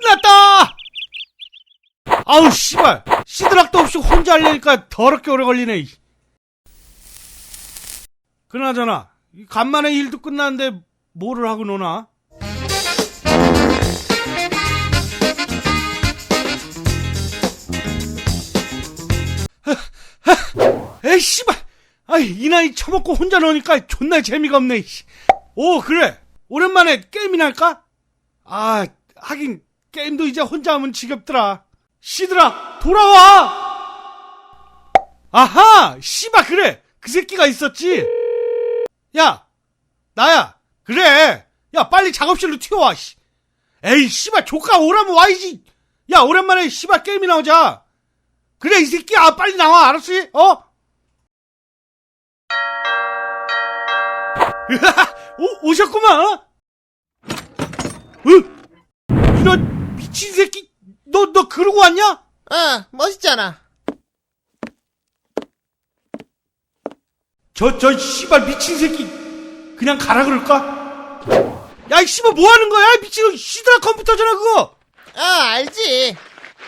끝났다! 아우, 씨발. 시드락도 없이 혼자 하려니까 더럽게 오래 걸리네. 그나저나, 간만에 일도 끝났는데 뭐를 하고 노나? 에이, 씨발! 아이, 이 나이 처먹고 혼자 노니까 존나 재미가 없네. 오, 그래. 오랜만에 게임이나 할까? 아, 하긴, 게임도 이제 혼자 하면 지겹더라. 시드라, 돌아와! 아하! 씨발, 그래! 그 새끼가 있었지? 야! 나야! 그래! 야, 빨리 작업실로 튀어와, 씨. 에이, 씨발, 조카 오라면 와야지! 야, 오랜만에 씨발 게임이나 하자! 그래, 이 새끼야! 빨리 나와, 알았지? 오셨구만, 어? 이런 미친 새끼, 너 그러고 왔냐? 멋있잖아. 저 씨발 미친 새끼, 그냥 가라 그럴까? 야, 이 씨발 뭐 하는 거야? 미친 시드라 컴퓨터잖아, 그거! 알지.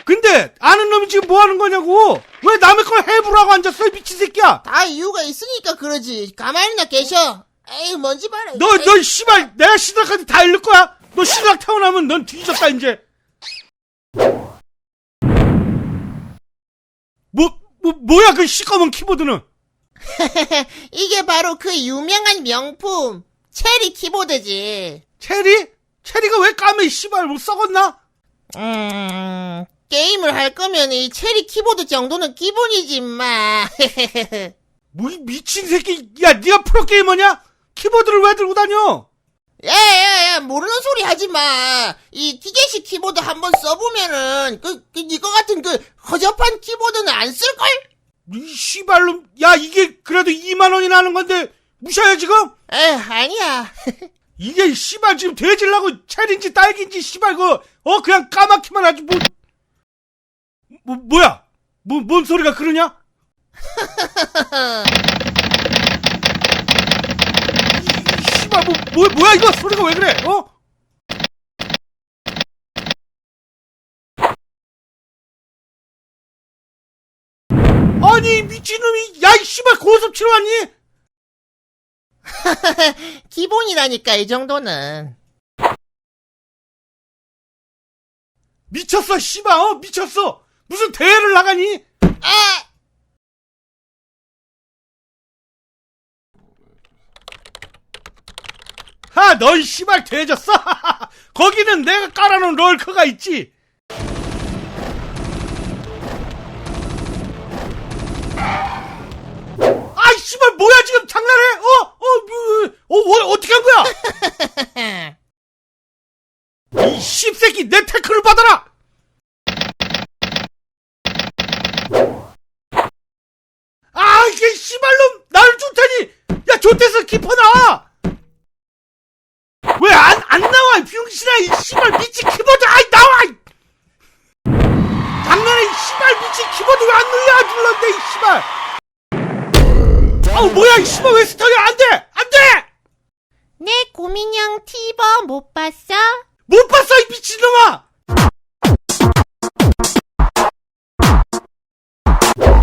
근데, 아는 놈이 지금 뭐 하는 거냐고! 왜 남의 걸 해부라고 앉았어, 이 미친 새끼야! 다 이유가 있으니까 그러지. 가만히나 계셔. 에이, 뭔지 봐라. 너 씨발, 내가 시드라까지 다 잃을 거야! 너 시드라 태어나면 넌 뒤졌다, 이제! 뭐야, 그 시꺼먼 키보드는! 이게 바로 그 유명한 명품 체리 키보드지. 체리? 체리가 왜 까매, 씨발, 뭐 썩었나? 게임을 할 거면 이 체리 키보드 정도는 기본이지, 임마. 뭐, 이 미친 새끼, 야, 네가 프로게이머냐? 키보드를 왜 들고 다녀? 야, 모르는 소리 하지 마. 이 기계식 키보드 한번 써보면은, 이거 같은 허접한 키보드는 안 쓸걸? 이 씨발놈, 야, 이게 그래도 2만원이나 하는 건데, 무시해, 지금? 아니야. 이게 씨발 지금 돼질라고 체리인지 딸기인지 씨발 그냥 까맣기만 하지 뭐야? 뭔 소리가 그러냐? 씨발 뭐야 이거 소리가 왜 그래? 아니 미친놈이, 야 이 씨발 고스톱 치러 왔니? 기본이라니까, 이 정도는. 미쳤어 씨발, 미쳤어. 무슨 대회를 나가니? 너 이 씨발 돼졌어? 거기는 내가 깔아놓은 롤커가 있지. 아이 씨발 뭐야 지금 장난해? 어떻게 한 거야? 이 씹새끼 내 태클을 받아라. 이게 씨발놈 나를 줄 테니, 야 좆대서 깊어 나와. 왜 안 나와 이 병신아, 이 씨발 미친 키보드. 나와. 장난해, 이 씨발 미친 키보드 왜 안 눌렀는데 이 씨발. 뭐야 이 씨발 왜 스턴이 안돼. 내 고민형 티버 못 봤어? 못 봤어 이 미친놈아.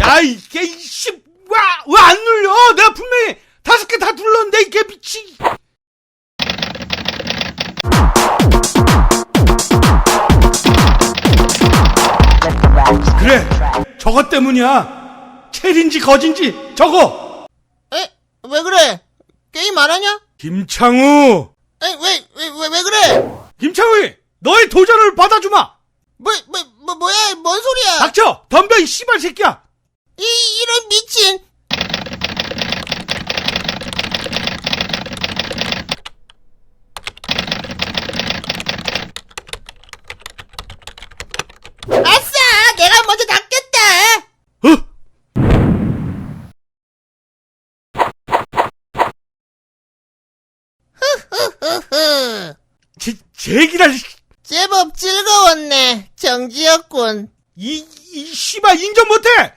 야 이게 이씨 왜 안 눌려? 내가 분명히 5개 다 눌렀는데 이게 미친. 그래, 저것 때문이야. 체리인지 거진지 저거. 왜 그래? 게임 안 하냐? 김창우. 왜 그래? 김창우이, 너의 도전을 받아주마. 뭐야, 뭔 소리야? 닥쳐, 덤벼 이 씨발 새끼야. 이런 미친. 아싸! 내가 먼저 닦겠다! 흐흐흐흐. 제기랄. 제법 즐거웠네. 정지였군. 이 씨발 인정 못해.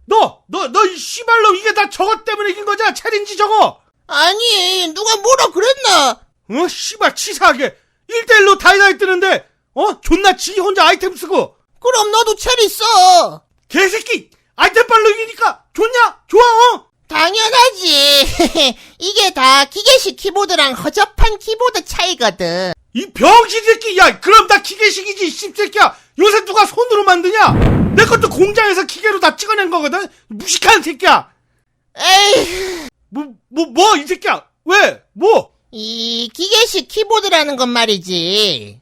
너 이 씨발로 이게 다 저것 때문에 이긴 거잖아. 체린지 저거. 아니, 누가 뭐라 그랬나? 씨발 치사하게 1대1로 다이다이 뜨는데 존나 지 혼자 아이템 쓰고. 그럼 너도 체리 써. 개새끼! 아이템빨로 이기니까 좋냐? 좋아, 당연하지. 이게 다 기계식 키보드랑 허접한 키보드 차이거든. 이 병신 새끼! 야, 그럼 다 기계식이지, 씹새끼야! 요새 누가 손으로 만드냐? 내 것도 공장에서 기계로 다 찍어낸 거거든? 무식한 새끼야! 에이, 이 새끼야! 왜? 뭐? 이 기계식 키보드라는 건 말이지.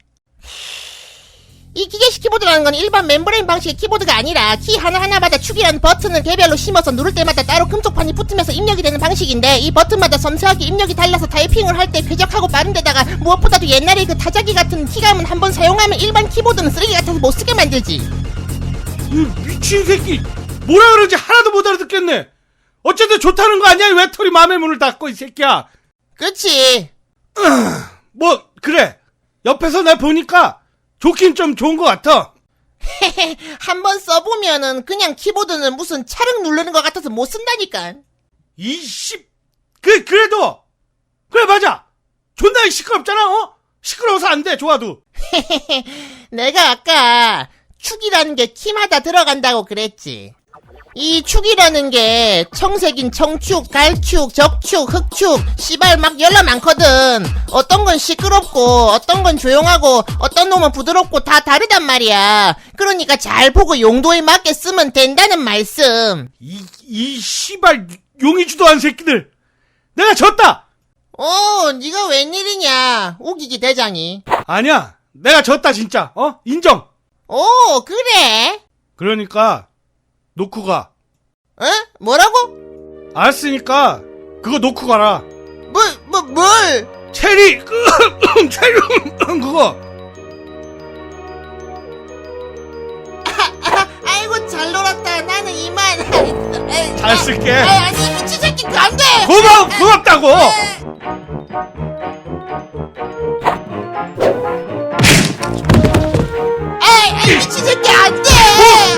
이 기계식 키보드라는 건 일반 멤브레인 방식의 키보드가 아니라 키 하나하나마다 축이라는 버튼을 개별로 심어서 누를 때마다 따로 금속판이 붙으면서 입력이 되는 방식인데, 이 버튼마다 섬세하게 입력이 달라서 타이핑을 할 때 쾌적하고 빠른데다가 무엇보다도 옛날에 그 타자기 같은 키감은 한번 사용하면 일반 키보드는 쓰레기 같아서 못쓰게 만들지. 이 미친 새끼! 뭐라 그러지 하나도 못 알아듣겠네! 어쨌든 좋다는 거 아니야? 이 외톨이 맘의 문을 닫고, 이 새끼야! 그치? 그래. 옆에서 날 보니까 좋긴 좀 좋은 것 같아. 한번 써보면은 그냥 키보드는 무슨 차륵 누르는 것 같아서 못 쓴다니까. 그래도! 그래, 맞아! 존나 시끄럽잖아, 시끄러워서 안 돼, 좋아도. 내가 아까 축이라는 게 키마다 들어간다고 그랬지. 이 축이라는 게 청색인 청축, 갈축, 적축, 흑축, 씨발 막 열나 많거든. 어떤 건 시끄럽고 어떤 건 조용하고 어떤 놈은 부드럽고 다 다르단 말이야. 그러니까 잘 보고 용도에 맞게 쓰면 된다는 말씀. 이 씨발 용의주도한 새끼들! 내가 졌다! 네가 웬일이냐, 우기기 대장이. 아니야, 내가 졌다 진짜. 인정. 그래? 그러니까 놓고 가. 뭐라고? 알았으니까 그거 놓고 가라. 뭘? 체리 체리 그거. 아이고 잘 놀았다. 나는 이만. 잘 쓸게. 아니 미친 새끼 안 돼. 고맙다고. 미친 새끼 안 돼.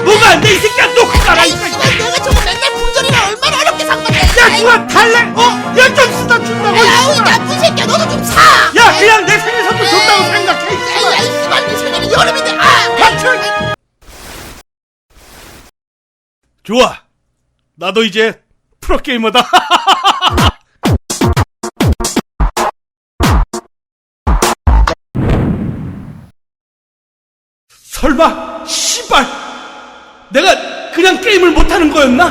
뭐가 안 돼? 이 새끼야, 놓고 가라. 이 새끼야. 내가 저거 맨날 품절이라 얼마나 어렵게 산 건데. 야, 누가 탈래? 야, 좀 쓰다 준다고. 아우 이 나쁜 새끼야, 너도 좀 사. 야, 그냥 내 생일 선물 줬다고 생각해. 야, 이 씨발 내 생일이 여름인데. 닥쳐. 좋아. 나도 이제 프로게이머다. 설마, 씨발! 내가 그냥 게임을 못하는 거였나?